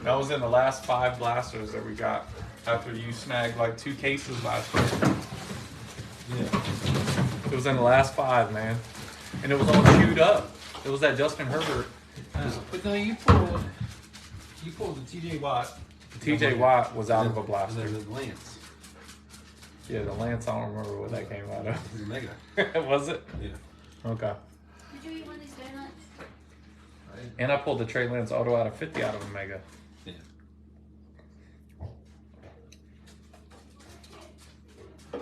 That was in the last 5 blasters that we got after you snagged like 2 cases last year. Yeah. It was in the last 5, man. And it was all chewed up. It was that Justin Herbert. But no, you pulled the TJ Watt. TJ Watt was out of a blaster. And then the Lance. Yeah, the Lance, I don't remember what that came out of. The Mega. Was it? Yeah. Okay. Did you eat one of these donuts? And I pulled the Trey Lance auto out of 50 out of a Mega. Yeah. All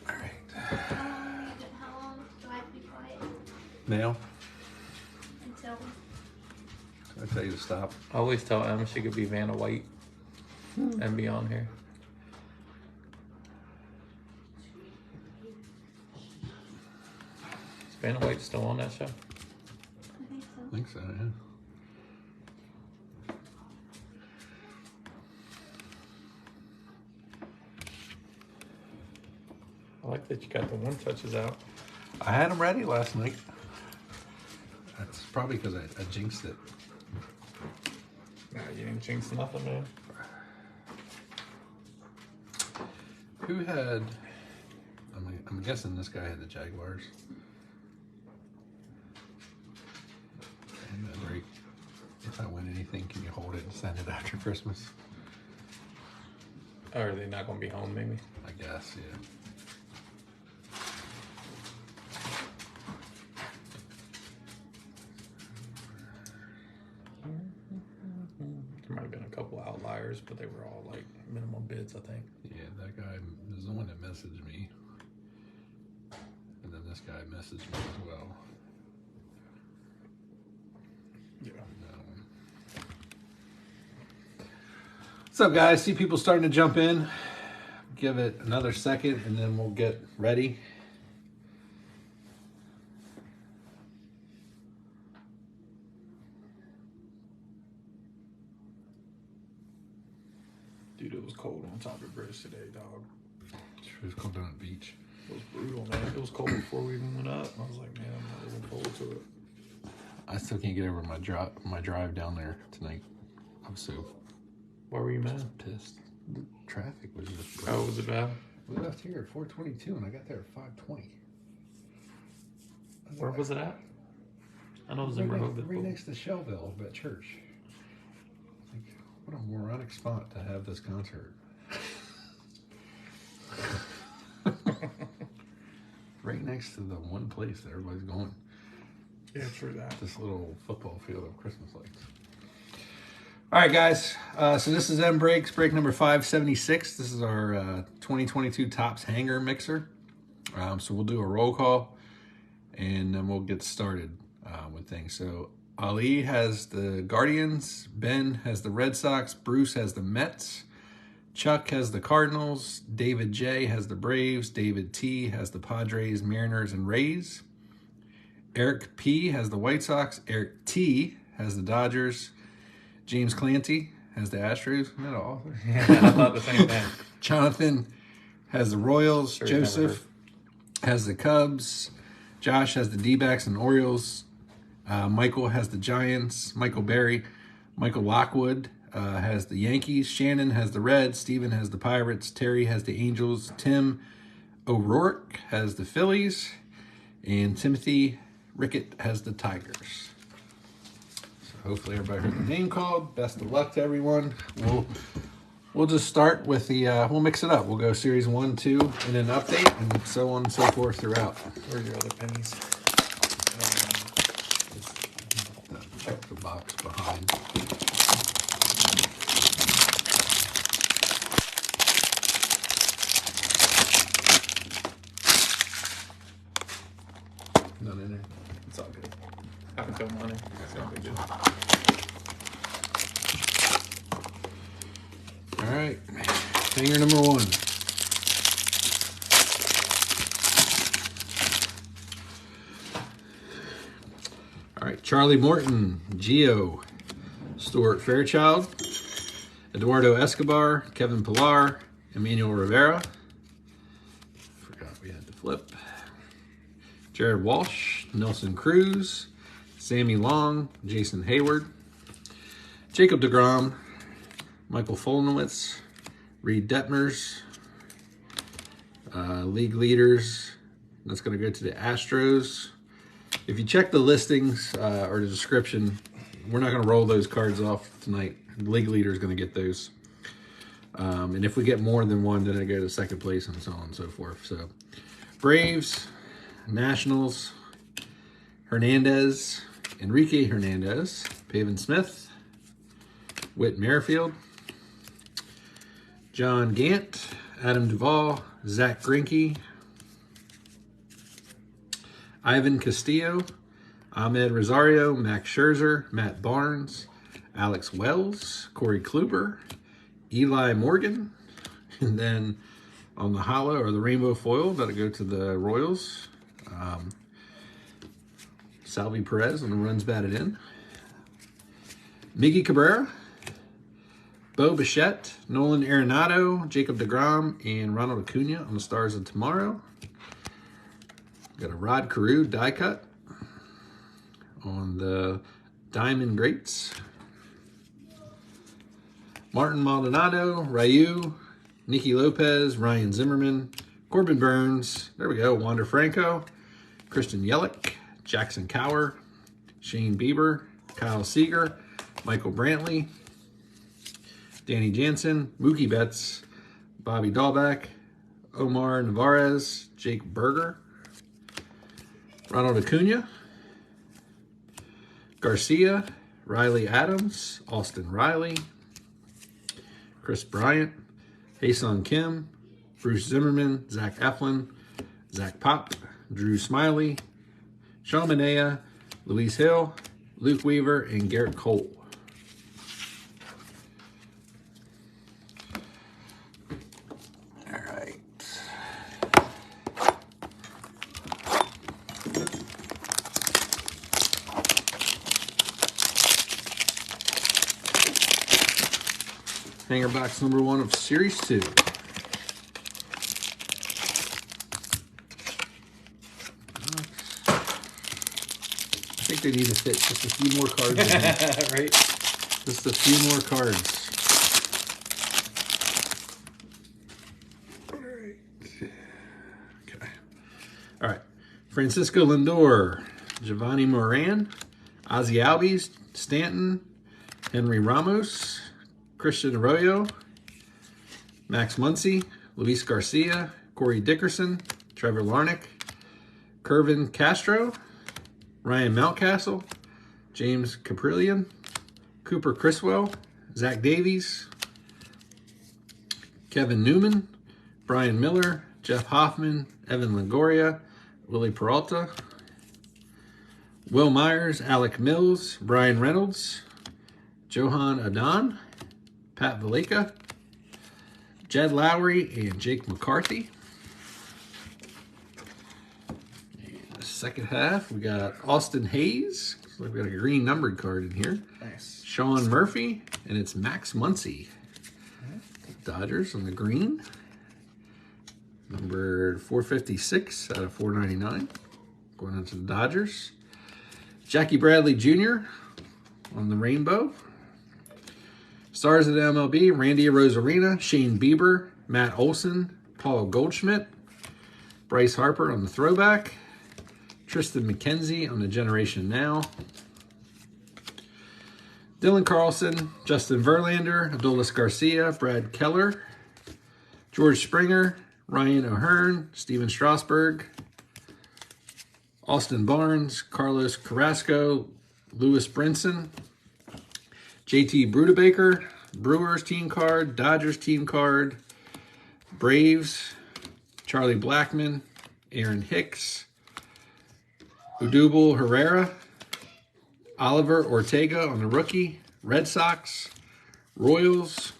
right. How long do I have to be quiet? Now, Until I tell you to stop. I always tell Em she could be Vanna White and be on here. Is Vanna White still on that show? I think so, yeah. I like that you got the 1 touches out. I had them ready last night. That's probably because I jinxed it. Nah, you didn't jinx nothing, man. Who had? I'm guessing this guy had the Jaguars. And then right, if I win anything, can you hold it and send it after Christmas? Or are they not going to be home, maybe? I guess, yeah. There might have been a couple outliers, but they were all like minimum bids, I think. Yeah, that guy is the one that messaged me. And then this guy messaged me as well. Yeah. What's up, guys? See people starting to jump in. Give it another second and then we'll get ready. Dude, it was cold on top of the bridge today, dog. It was cold down at the beach. It was brutal, man. It was cold before we even went up. I was like, man, I'm not looking forward to it. I still can't get over my drive down there tonight. I'm so Why were you mad? pissed. The traffic was just Oh, was it bad? We left here at 4:22 and I got there at 5:20. Where was it at? I know it was in Rehoboth. Right next to Shellville, that church. Like, what a moronic spot to have this concert. Right next to the one place that everybody's going. Yeah, true that. This little football field of Christmas lights. All right, guys. So this is M Breaks, break number 576. This is our 2022 Topps Hanger Mixer. So we'll do a roll call, and then we'll get started with things. So Ali has the Guardians, Ben has the Red Sox, Bruce has the Mets, Chuck has the Cardinals, David J has the Braves, David T has the Padres, Mariners, and Rays. Eric P has the White Sox, Eric T has the Dodgers, James Clancy has the Astros. Isn't that an author? Yeah, I thought the same thing. Jonathan has the Royals. Sure, Joseph has the Cubs. Josh has the D-backs and Orioles. Michael has the Giants. Michael Berry. Michael Lockwood has the Yankees. Shannon has the Reds. Steven has the Pirates. Terry has the Angels. Tim O'Rourke has the Phillies. And Timothy Rickett has the Tigers. Hopefully everybody heard the name called. Best of luck to everyone. We'll just start with the, we'll mix it up. We'll go series 1, 2, and then update, and so on and so forth throughout. Where's your other pennies? Check the box behind. None in there. It's all good. I haven't done money. It's gonna be good. All right, hanger number 1. All right, Charlie Morton, Gio, Stuart Fairchild, Eduardo Escobar, Kevin Pillar, Emmanuel Rivera. Forgot we had to flip. Jared Walsh, Nelson Cruz, Sammy Long, Jason Hayward, Jacob deGrom, Michael Folnowitz, Reed Detmers, league leaders. That's going to go to the Astros. If you check the listings or the description, we're not going to roll those cards off tonight. The league leader is going to get those. And if we get more than one, then I go to second place and so on and so forth. So Braves, Nationals, Hernandez, Enrique Hernandez, Pavin Smith, Whit Merrifield, John Gant, Adam Duvall, Zach Greinke, Ivan Castillo, Ahmed Rosario, Max Scherzer, Matt Barnes, Alex Wells, Corey Kluber, Eli Morgan, and then on the hollow or the rainbow foil, that'll go to the Royals. Salvi Perez on the runs batted in. Miggy Cabrera, Bo Bichette, Nolan Arenado, Jacob deGrom, and Ronald Acuna on the Stars of Tomorrow. Got a Rod Carew die cut on the Diamond Greats. Martin Maldonado, Ryu, Nicky Lopez, Ryan Zimmerman, Corbin Burns, there we go, Wander Franco, Christian Yelich, Jackson Cower, Shane Bieber, Kyle Seager, Michael Brantley, Danny Jansen, Mookie Betts, Bobby Dahlbeck, Omar Narvaez, Jake Berger, Ronald Acuna, Garcia, Riley Adams, Austin Riley, Chris Bryant, Hae-Sung Kim, Bruce Zimmerman, Zach Eflin, Zach Pop, Drew Smiley, Sean Manaea, Luis Hill, Luke Weaver, and Garrett Cole. All right. Hanger box number 1 of Series 2. I think they need to fit just a few more cards in here. Right? Just a few more cards. Okay. All right. Francisco Lindor, Giovanni Moran, Ozzie Albies, Stanton, Henry Ramos, Christian Arroyo, Max Muncy, Luis Garcia, Corey Dickerson, Trevor Larnach, Kervin Castro, Ryan Mountcastle, James Caprillion, Cooper Criswell, Zach Davies, Kevin Newman, Brian Miller, Jeff Hoffman, Evan Longoria, Willie Peralta, Will Myers, Alec Mills, Brian Reynolds, Johan Adon, Pat Valleca, Jed Lowry, and Jake McCarthy. And the second half, we got Austin Hayes. Looks like we got a green numbered card in here. Nice. Sean Murphy, and it's Max Muncy. Dodgers on the green. Number 456 out of 499. Going on to the Dodgers. Jackie Bradley Jr. on the rainbow. Stars of the MLB, Randy Arozarena, Shane Bieber, Matt Olson, Paul Goldschmidt, Bryce Harper on the throwback, Tristan McKenzie on the Generation Now, Dylan Carlson, Justin Verlander, Adolis Garcia, Brad Keller, George Springer, Ryan O'Hearn, Steven Strasburg, Austin Barnes, Carlos Carrasco, Lewis Brinson, JT Brudebaker, Brewers team card, Dodgers team card, Braves, Charlie Blackmon, Aaron Hicks, Udubel Herrera, Oliver Ortega on the rookie, Red Sox, Royals,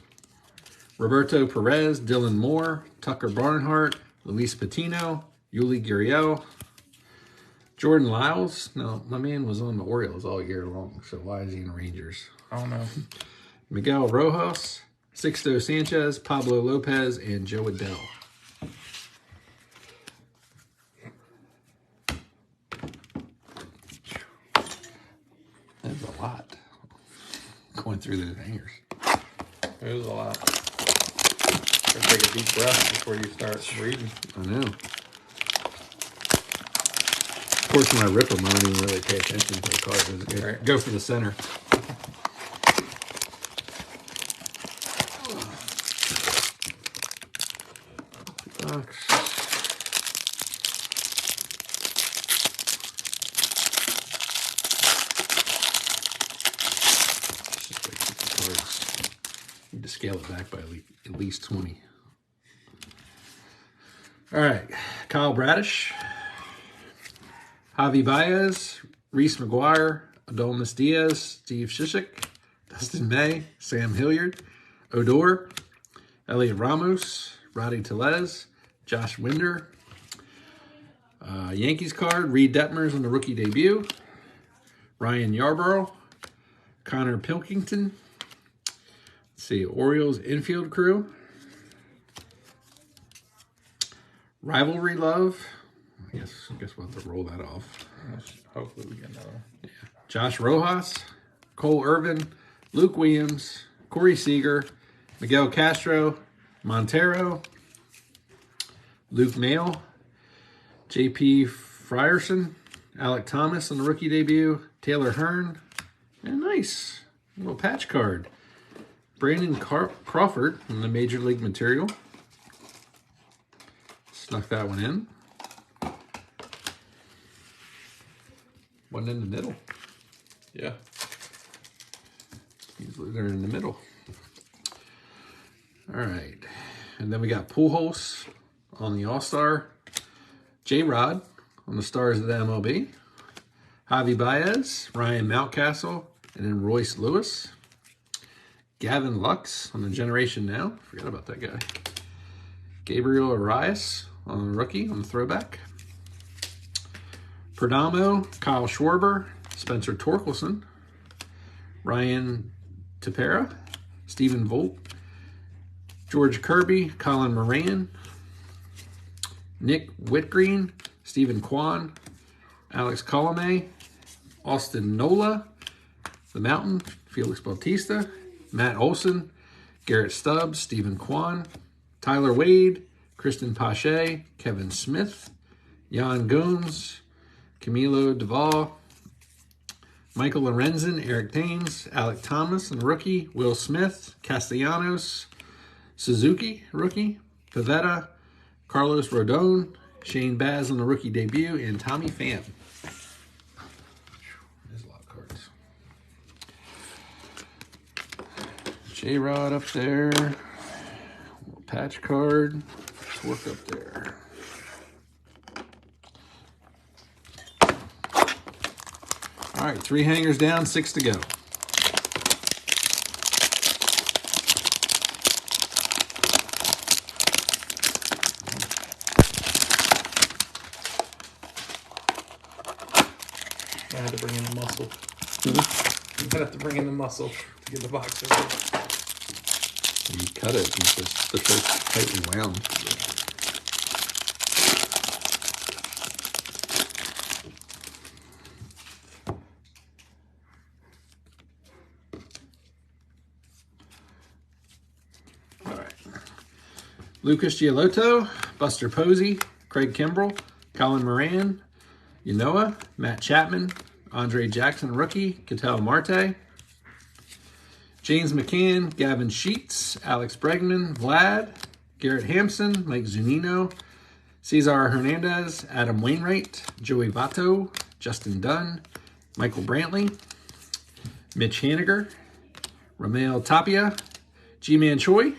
Roberto Perez, Dylan Moore, Tucker Barnhart, Luis Patino, Yuli Gurriel, Jordan Lyles. No, my man was on the Orioles all year long, so why is he in the Rangers? I don't know. Miguel Rojas, Sixto Sanchez, Pablo Lopez, and Joe Adell. That's a lot. Going through those hangers. It was a lot. Gotta take a deep breath before you start reading. I know. Of course, when I rip them, I don't even really pay attention to the cards. Right. Go for the center. Box. Just like 50 cards. Need to scale it back by at least 20. All right, Kyle Bradish, Javi Baez, Reese McGuire, Adonis Diaz, Steve Shishik, Dustin May, Sam Hilliard, Odor, Elliot Ramos, Roddy Tellez, Josh Winder, Yankees card, Reed Detmers on the rookie debut, Ryan Yarborough, Connor Pilkington, let's see, Orioles infield crew, Rivalry Love, I guess we'll have to roll that off. Hopefully we get another one. Yeah. Josh Rojas, Cole Irvin, Luke Williams, Corey Seager, Miguel Castro, Montero, Luke Mail, JP Frierson, Alec Thomas on the rookie debut, Taylor Hearn, and nice little patch card. Brandon Crawford on the Major League material. Snuck that one in. One in the middle. Yeah. Usually they're in the middle. All right. And then we got Pujols on the All-Star. J-Rod on the Stars of the MLB. Javi Baez, Ryan Mountcastle, and then Royce Lewis. Gavin Lux on the Generation Now. Forgot about that guy. Gabriel Arias on the rookie on the throwback. Perdomo, Kyle Schwarber, Spencer Torkelson, Ryan Tepera, Stephen Vogt, George Kirby, Colin Moran, Nick Whitgreen, Stephen Kwan, Alex Colomé, Austin Nola, The Mountain, Felix Bautista, Matt Olson, Garrett Stubbs, Stephen Kwan, Tyler Wade, Kristen Pache, Kevin Smith, Jan Gomes, Camilo Duvall, Michael Lorenzen, Eric Thames, Alec Thomas, and rookie, Will Smith, Castellanos, Suzuki, rookie, Pavetta, Carlos Rodon, Shane Baz on the rookie debut, and Tommy Pham. There's a lot of cards. J-Rod up there. Little patch card. Let's work up there. All right, 3 hangers down, 6 to go. I had to bring in the muscle. I had to bring in the muscle to get the box open. You cut it, and it's just tightly wound. All right. Lucas Giolotto, Buster Posey, Craig Kimbrell, Colin Moran, Yanoa, Matt Chapman, Andre Jackson, rookie, Ketel Marte, James McCann, Gavin Sheets, Alex Bregman, Vlad, Garrett Hampson, Mike Zunino, Cesar Hernandez, Adam Wainwright, Joey Votto, Justin Dunn, Michael Brantley, Mitch Haniger, Ramel Tapia, G-Man Choi,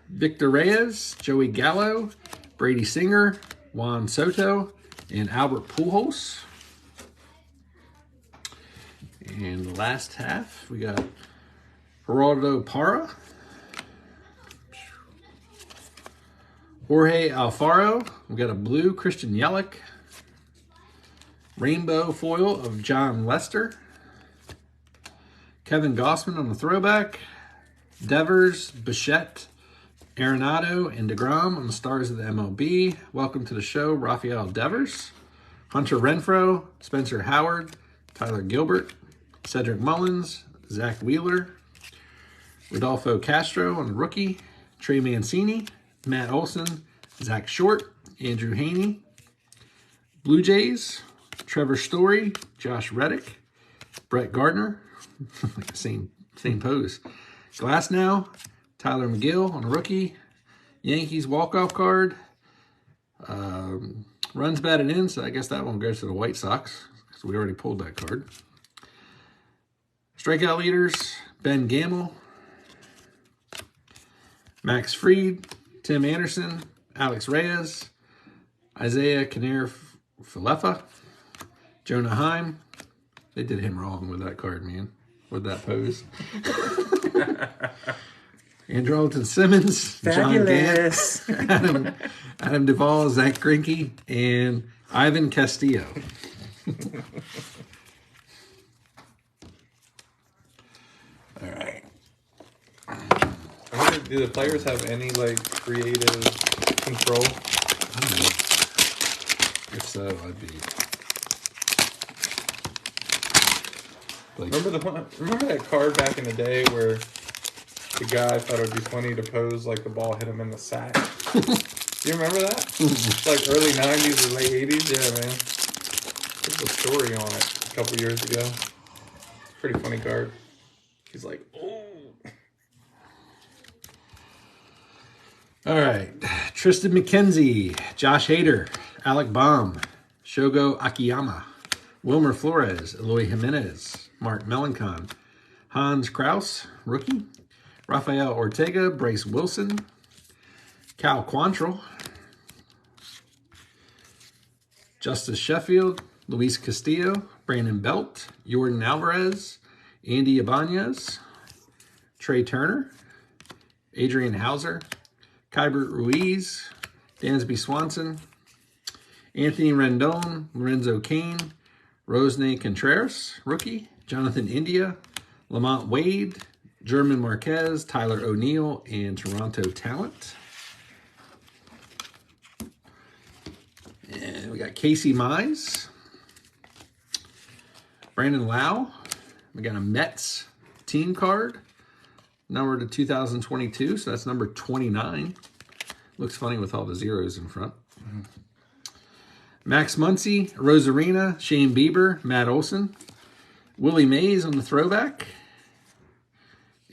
Victor Reyes, Joey Gallo, Brady Singer, Juan Soto, and Albert Pujols. And the last half, we got Geraldo Parra, Jorge Alfaro. We got a blue Christian Yelich, rainbow foil of John Lester, Kevin Gossman on the throwback, Devers, Bichette, Arenado, and DeGrom on the Stars of the MLB. Welcome to the show, Rafael Devers, Hunter Renfroe, Spencer Howard, Tyler Gilbert, Cedric Mullins, Zach Wheeler, Rodolfo Castro on the rookie, Trey Mancini, Matt Olson, Zach Short, Andrew Haney. Blue Jays, Trevor Story, Josh Reddick, Brett Gardner, like the same pose. Glasnow, Tyler McGill on a rookie. Yankees walk-off card. Runs batted in, so I guess that one goes to the White Sox, because we already pulled that card. Strikeout leaders, Ben Gamel, Max Fried, Tim Anderson, Alex Reyes, Isaiah Kiner-Falefa, Jonah Heim. They did him wrong with that card, man, with that pose. Andrelton Simmons, John Gant, Adam Duvall, Zach Greinke, and Ivan Castillo. All right. I wonder, do the players have any like creative control? I don't know. If so, I'd be like, Remember that card back in the day where the guy thought it would be funny to pose like the ball hit him in the sack? You remember that? Like early 90s or late 80s? Yeah, man. There's a story on it a couple years ago. Pretty funny card. He's like, oh. all right. Tristan McKenzie, Josh Hader, Alec Baum, Shogo Akiyama, Wilmer Flores, Eloy Jimenez, Mark Melancon, Hans Kraus, rookie, Rafael Ortega, Bryce Wilson, Cal Quantrill, Justice Sheffield, Luis Castillo, Brandon Belt, Jordan Alvarez, Andy Ibanez, Trey Turner, Adrian Hauser, Kybert Ruiz, Dansby Swanson, Anthony Rendon, Lorenzo Cain, Rosne Contreras, rookie, Jonathan India, Lamont Wade, German Marquez, Tyler O'Neill, and Toronto Talent. And we got Casey Mize, Brandon Lau. We got a Mets team card, numbered to 2022, so that's number 29. Looks funny with all the zeros in front. Max Muncy, Rosarina, Shane Bieber, Matt Olson, Willie Mays on the throwback,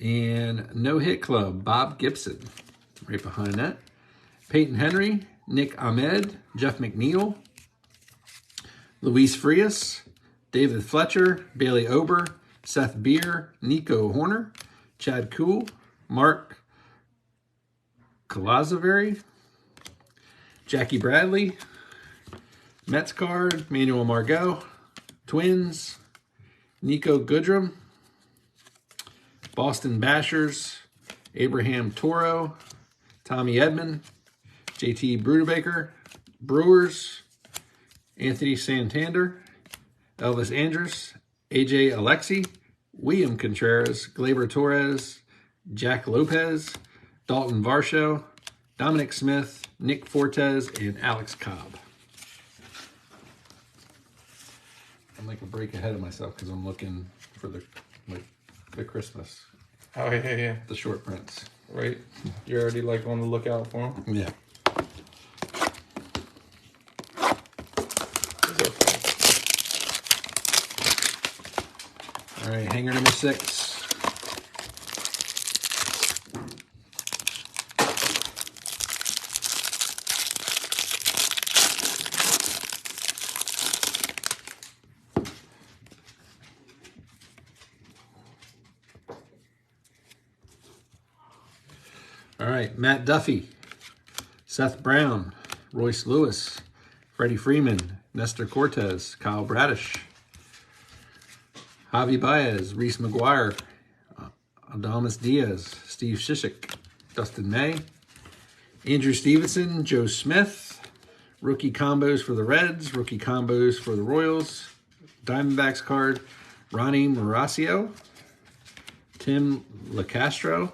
and No Hit Club, Bob Gibson. Right behind that, Peyton Henry, Nick Ahmed, Jeff McNeil, Luis Frias, David Fletcher, Bailey Ober, Seth Beer, Nico Horner, Chad Kuhl, Mark Calazavari, Jackie Bradley, Mets card, Manuel Margot, Twins, Nico Goodrum, Boston Bashers, Abraham Toro, Tommy Edman, JT Bruderbaker, Brewers, Anthony Santander, Elvis Andrus, AJ Alexi, William Contreras, Gleyber Torres, Jack Lopez, Dalton Varsho, Dominic Smith, Nick Fortes, and Alex Cobb. I'm like a break ahead of myself because I'm looking for the Christmas, Oh, yeah. the short prints. Right? You're already like on the lookout for him? Yeah. These are fun. All right, hanger number 6. All right, Matt Duffy, Seth Brown, Royce Lewis, Freddie Freeman, Nestor Cortez, Kyle Bradish, Javi Baez, Reese McGuire, Adamas Diaz, Steve Shishik, Dustin May, Andrew Stevenson, Joe Smith, rookie combos for the Reds, rookie combos for the Royals, Diamondbacks card, Ronnie Mauricio, Tim LaCastro,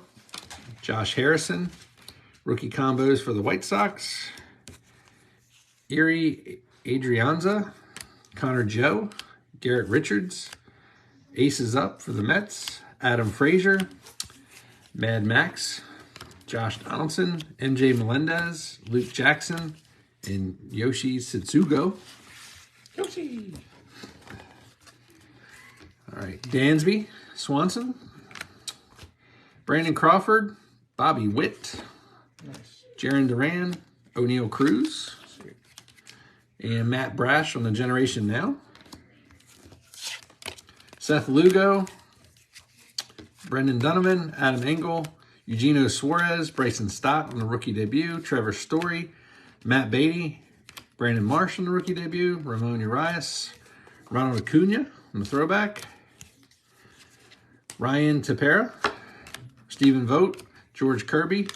Josh Harrison, rookie combos for the White Sox, Erie Adrianza, Connor Joe, Garrett Richards, Aces up for the Mets. Adam Frazier, Mad Max, Josh Donaldson, MJ Melendez, Luke Jackson, and Yoshi Tsutsugo. Yoshi. All right, Dansby, Swanson, Brandon Crawford, Bobby Witt, Nice. Jaron Duran, O'Neal Cruz, Sweet. and Matt Brash on the Generation Now. Seth Lugo, Brendan Donovan, Adam Engel, Eugenio Suarez, Bryson Stott on the rookie debut, Trevor Story, Matt Beatty, Brandon Marsh on the rookie debut, Ramon Urias, Ronald Acuna on the throwback, Ryan Tepera, Stephen Vogt, George Kirby,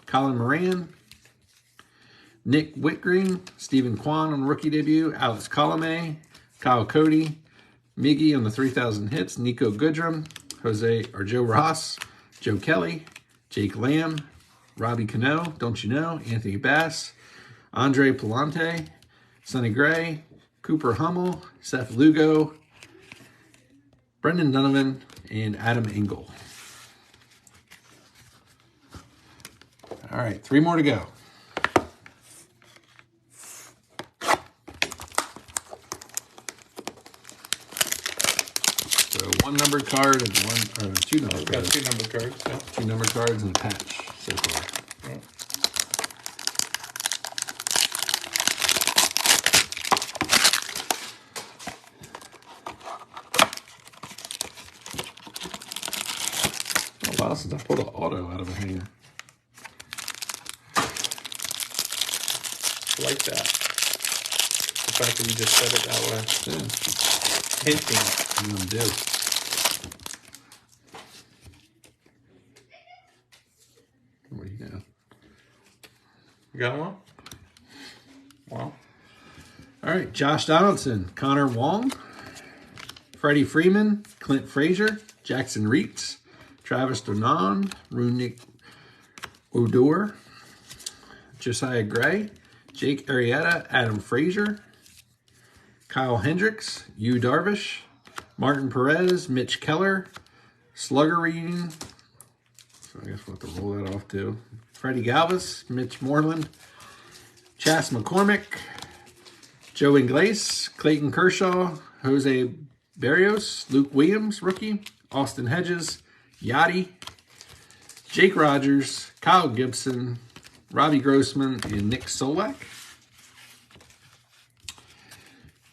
Colin Moran, Nick Whitgreen, Stephen Kwan on the rookie debut, Alex Colomé, Kyle Cody, Miggy on the 3,000 hits, Nico Goodrum, Joe Ross, Joe Kelly, Jake Lamb, Robbie Cano, Don't You Know, Anthony Bass, Andre Palante, Sonny Gray, Cooper Hummel, Seth Lugo, Brendan Donovan, and Adam Engel. All right, 3 more to go. So 1 numbered card and 2 numbered We got cards. 2 numbered cards. Yeah. 2 numbered cards and a patch so far. Yeah. Oh wow, since I pulled an auto out of a hanger. I like that. The fact that you just said it that way. Yeah, Hinting. I'm gonna do. What do you know? You got one? Wow. All right, Josh Donaldson, Connor Wong, Freddie Freeman, Clint Frazier, Jackson Reitz, Travis Donan, Runic Odor, Josiah Gray, Jake Arrieta, Adam Frazier, Kyle Hendricks, Yu Darvish, Martin Perez, Mitch Keller, Slugger reading. So I guess we'll have to roll that off too. Freddie Galvis, Mitch Moreland, Chas McCormick, Joe Ingles, Clayton Kershaw, Jose Barrios, Luke Williams, rookie, Austin Hedges, Yachty, Jake Rogers, Kyle Gibson, Robbie Grossman, and Nick Solak.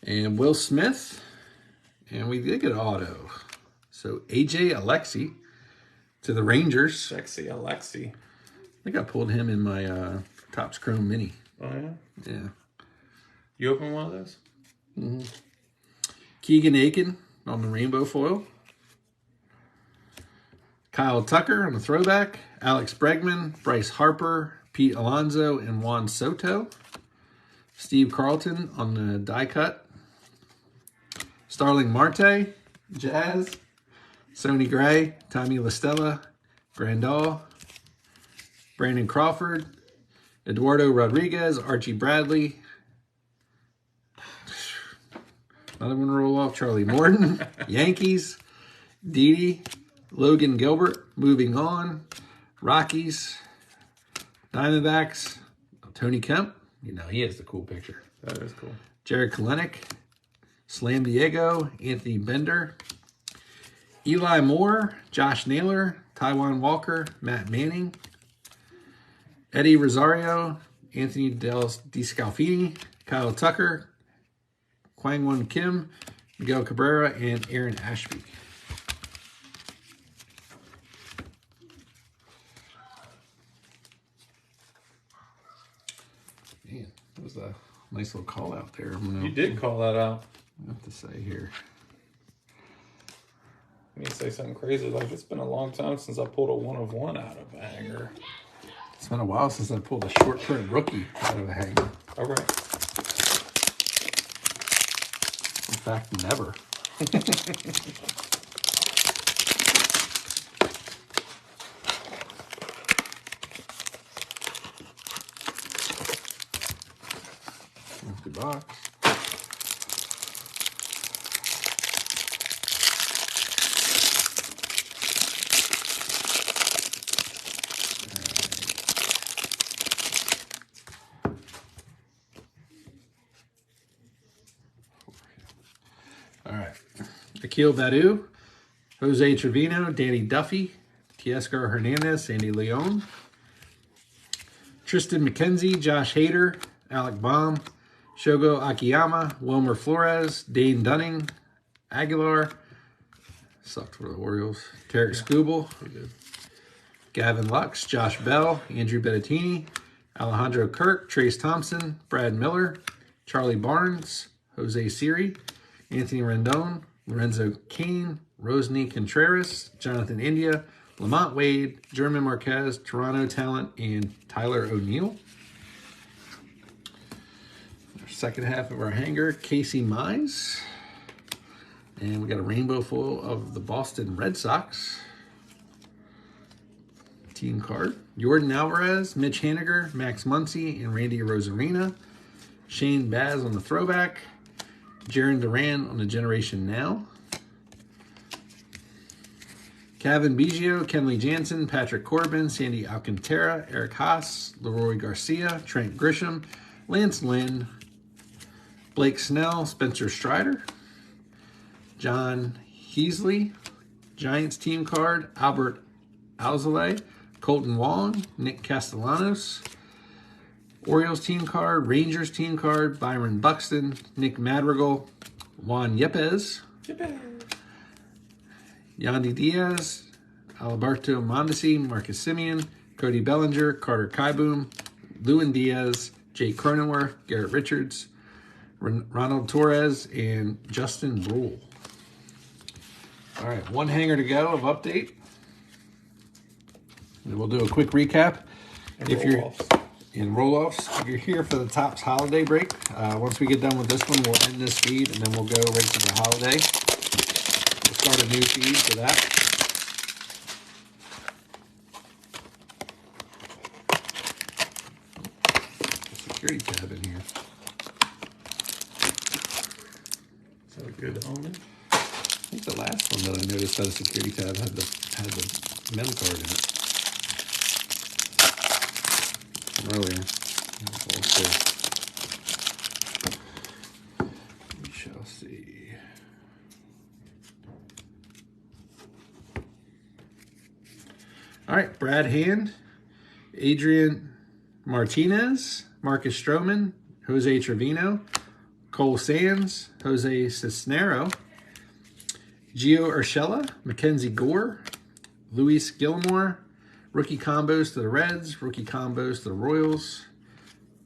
And Will Smith. And we did get an auto. So AJ Alexi to the Rangers. Sexy Alexi. I think I pulled him in my Topps Chrome Mini. Oh, yeah? Yeah. You open one of those? Keegan Aiken on the rainbow foil. Kyle Tucker on the throwback. Alex Bregman, Bryce Harper, Pete Alonso, and Juan Soto. Steve Carlton on the die cut. Starling Marte, Jazz. Sonny Gray, Tommy LaStella, Grandal. Brandon Crawford, Eduardo Rodriguez, Archie Bradley. Another one to roll off. Charlie Morton, Yankees, Didi, Logan Gilbert, moving on. Rockies, Diamondbacks, Tony Kemp. You know, he has the cool picture. That is cool. Jared Kalenic, Slam Diego, Anthony Bender, Eli Moore, Josh Naylor, Taiwan Walker, Matt Manning, Eddie Rosario, Anthony DeScalfini, Kyle Tucker, Kwang-Won Kim, Miguel Cabrera, and Aaron Ashby. Man, that was a nice little call out there. You did call that out. I have to say here. Let me say something crazy. Like, it's been a long time since I pulled a 1 of 1 out of a hanger. It's been a while since I pulled a short print rookie out of a hanger. All right. In fact, never. Empty box. Akil Badu, Jose Trevino, Danny Duffy, Teoscar Hernandez, Sandy Leon, Tristan McKenzie, Josh Hader, Alec Baum, Shogo Akiyama, Wilmer Flores, Dane Dunning, Aguilar, sucked for the Orioles, Tarek Skubal, Gavin Lux, Josh Bell, Andrew Bettini, Alejandro Kirk, Trace Thompson, Brad Miller, Charlie Barnes, Jose Siri, Anthony Rendon, Lorenzo Kane, Rosny Contreras, Jonathan India, Lamont Wade, German Marquez, Toronto Talent, and Tyler O'Neill. Our second half of our hanger, Casey Mize. And we got a rainbow full of the Boston Red Sox. Team card. Jordan Alvarez, Mitch Haniger, Max Muncy, and Randy Rosarina. Shane Baz on the throwback. Jaron Duran on the Generation Now. Kevin Biggio, Kenley Jansen, Patrick Corbin, Sandy Alcantara, Eric Haas, Leroy Garcia, Trent Grisham, Lance Lynn, Blake Snell, Spencer Strider, John Heasley, Giants team card, Albert Alzolay, Colton Wong, Nick Castellanos, Orioles team card, Rangers team card, Byron Buxton, Nick Madrigal, Juan Yepes, Yandy Diaz, Alberto Mondesi, Marcus Simeon, Cody Bellinger, Carter Kieboom, Lewin Diaz, Jake Cronenworth, Garrett Richards, Ronald Torres, and Justin Brule. All right, one hanger to go of update. And we'll do a quick recap. And if you're roll-offs. in roll-offs, if you're here for the Topps holiday break, once we get done with this one, we'll end this feed and then we'll go right to the holiday. We'll start a new feed for that. Security tab in here. Is that a good omen? I think the last one that I noticed had a security tab had the mem card in it. From earlier. We'll see. We shall see. All right, Brad Hand, Adrian Martinez, Marcus Stroman, Jose Trevino, Cole Sands, Jose Cisnero, Gio Urshela, Mackenzie Gore, Luis Gilmore, rookie combos to the Reds, rookie combos to the Royals,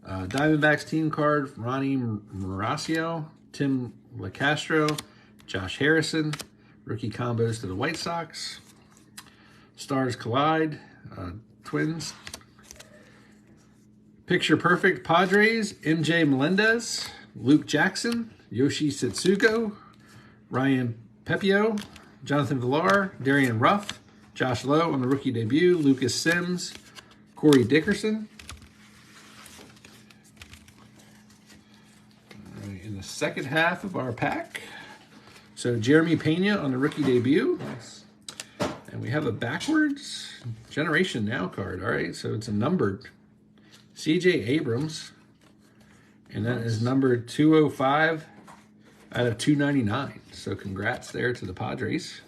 Diamondbacks team card, Ronnie Mauricio, Tim LaCastro, Josh Harrison, rookie combos to the White Sox, Stars Collide, Twins, Picture Perfect Padres, MJ Melendez, Luke Jackson, Yoshi Setsugo, Ryan Pepio, Jonathan Villar, Darian Ruff, Josh Lowe on the rookie debut, Lucas Sims, Corey Dickerson. All right, in the second half of our pack, so Jeremy Pena on the rookie debut. Nice. And we have a backwards Generation Now card. All right, so it's a numbered CJ Abrams. And that is numbered 205 out of 299. So congrats there to the Padres.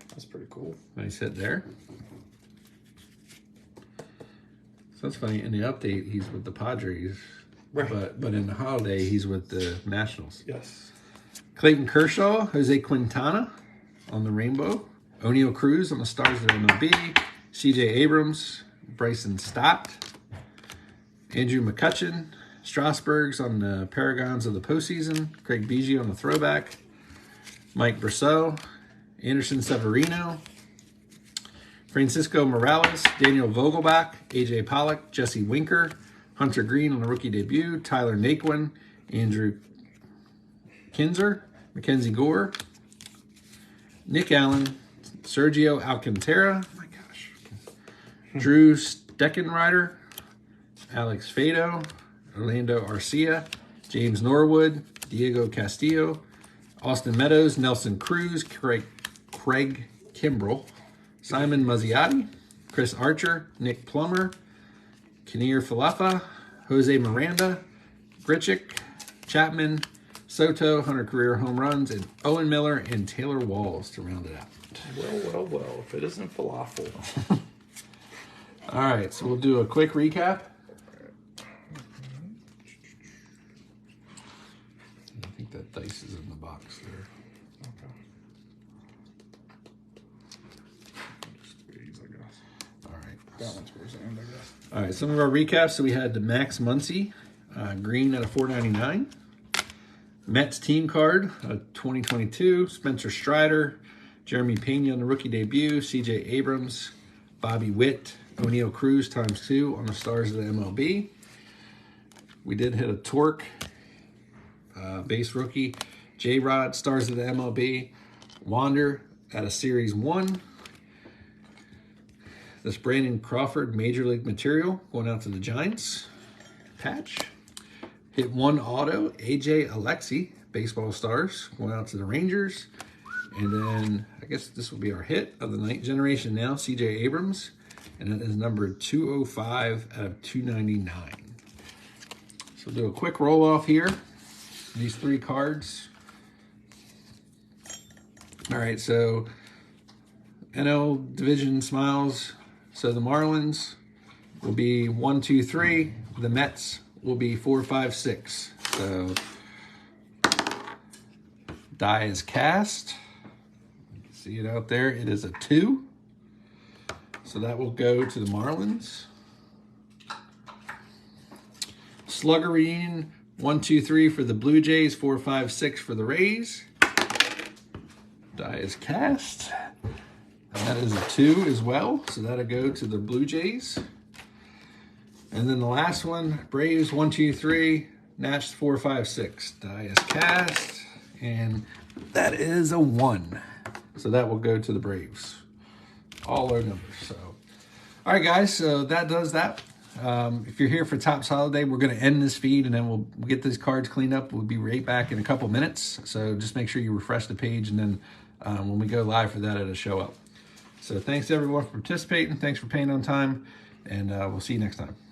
That's pretty cool. Nice hit there. So that's funny. In the update, he's with the Padres. Right. But in the holiday, he's with the Nationals. Yes. Clayton Kershaw, Jose Quintana on the rainbow. O'Neill Cruz on the Stars of MLB. CJ Abrams, Bryson Stott. Andrew McCutchen, Strasburg's on the Paragons of the postseason. Craig Biggio on the throwback. Mike Brosseau, Anderson Severino, Francisco Morales, Daniel Vogelbach, AJ Pollock, Jesse Winker, Hunter Green on the rookie debut, Tyler Naquin, Andrew Kinzer, Mackenzie Gore, Nick Allen, Sergio Alcantara, oh my gosh, Drew Steckenrider, Alex Fado, Orlando Arcia, James Norwood, Diego Castillo, Austin Meadows, Nelson Cruz, Craig Kimbrell, Simon Mazziotti, Chris Archer, Nick Plummer, Kinnear Falafa, Jose Miranda, Grichuk, Chapman, Soto, 100 career home runs, and Owen Miller and Taylor Walls to round it out. Well. If it isn't falafel. All right, so we'll do a quick recap. I think that dice is in the box there. Okay. Just squeeze, I guess. All right. That one's towards the end, I guess. All right, some of our recaps. So we had the Max Muncy, green at a $4.99. Mets team card, 2022. Spencer Strider, Jeremy Pena on the rookie debut. C.J. Abrams, Bobby Witt, O'Neal Cruz ×2 on the stars of the MLB. We did hit a Torque base rookie. J-Rod, stars of the MLB. Wander at a Series 1. This Brandon Crawford Major League material going out to the Giants. Patch. Hit 1 auto, AJ Alexi, baseball stars, going out to the Rangers. And then I guess this will be our hit of the night generation now, CJ Abrams. And that is number 205 out of 299. So we'll do a quick roll off here. These 3 cards. All right, so NL Division Smiles. So the Marlins will be 1, 2, 3. The Mets will be 4, 5, 6. So die is cast. You can see it out there. It is a 2. So that will go to the Marlins. Slugger Reunion 1, 2, 3 for the Blue Jays. 4, 5, 6 for the Rays. Die is cast. And that is a 2 as well. So that'll go to the Blue Jays. And then the last one, Braves 1, 2, 3, Nats 4, 5, 6. Die is cast, and that is a 1. So that will go to the Braves. All our numbers. So, all right, guys. So that does that. If you're here for Topps Holiday, we're going to end this feed, and then we'll get these cards cleaned up. We'll be right back in a couple minutes. So just make sure you refresh the page, and then when we go live for that, it'll show up. So thanks everyone for participating. Thanks for paying on time, and we'll see you next time.